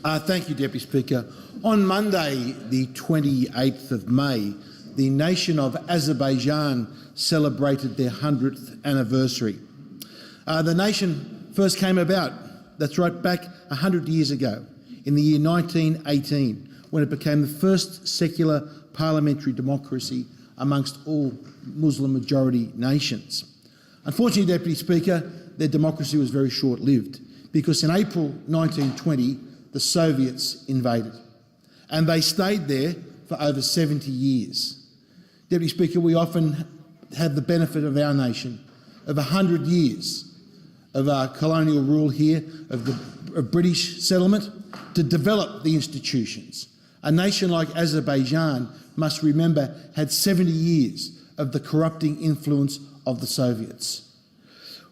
Thank you, Deputy Speaker. On Monday, the 28th of May, the nation of Azerbaijan celebrated their 100th anniversary. The nation first came about, that's right, back 100 years ago, in the year 1918, when it became the first secular parliamentary democracy amongst all Muslim-majority nations. Unfortunately, Deputy Speaker, their democracy was very short-lived, because in April 1920, the Soviets invaded, and they stayed there for over 70 years. Deputy Speaker, we often have the benefit of our nation, of 100 years of our colonial rule here, of British settlement, to develop the institutions. A nation like Azerbaijan, must remember, had 70 years of the corrupting influence of the Soviets.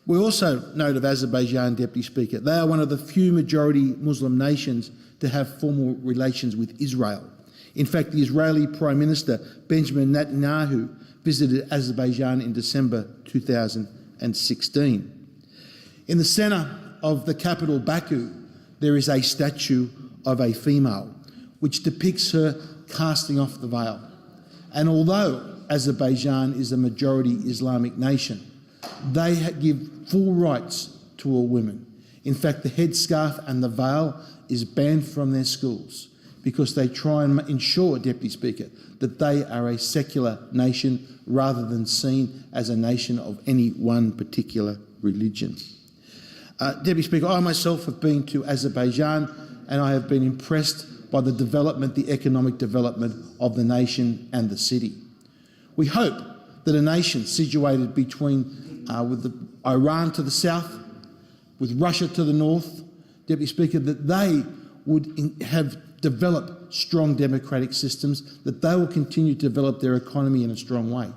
We also note of Azerbaijan, Deputy Speaker, they are one of the few majority Muslim nations to have formal relations with Israel. In fact, the Israeli Prime Minister, Benjamin Netanyahu, visited Azerbaijan in December 2016. In the centre of the capital, Baku, there is a statue of a female, which depicts her casting off the veil. And although Azerbaijan is a majority Islamic nation, they give full rights to all women. In fact, the headscarf and the veil is banned from their schools because they try and ensure, Deputy Speaker, that they are a secular nation rather than seen as a nation of any one particular religion. Deputy Speaker, I myself have been to Azerbaijan and I have been impressed by the development, the economic development of the nation and the city. We hope that a nation situated between with Iran to the south, with Russia to the north, Deputy Speaker, that they would have developed strong democratic systems, that they will continue to develop their economy in a strong way.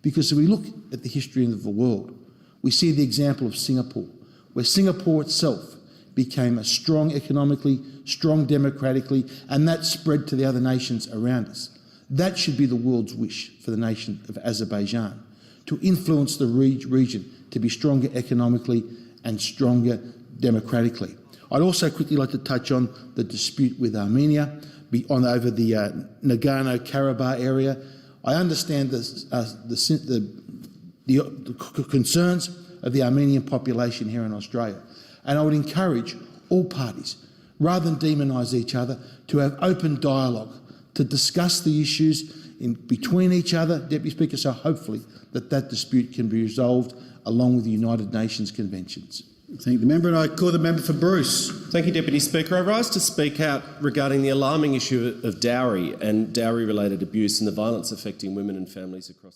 Because if we look at the history of the world, we see the example of Singapore, where Singapore itself became a strong economically, strong democratically, and that spread to the other nations around us. That should be the world's wish for the nation of Azerbaijan, to influence the region to be stronger economically and stronger democratically. I'd also quickly like to touch on the dispute with Armenia over the Nagorno-Karabakh area. I understand the concerns of the Armenian population here in Australia, and I would encourage all parties, rather than demonise each other, to have open dialogue, to discuss the issues between each other, Deputy Speaker, so hopefully that dispute can be resolved along with the United Nations conventions. Thank the member, and I call the member for Bruce. Thank you, Deputy Speaker. I rise to speak out regarding the alarming issue of dowry and dowry-related abuse and the violence affecting women and families across the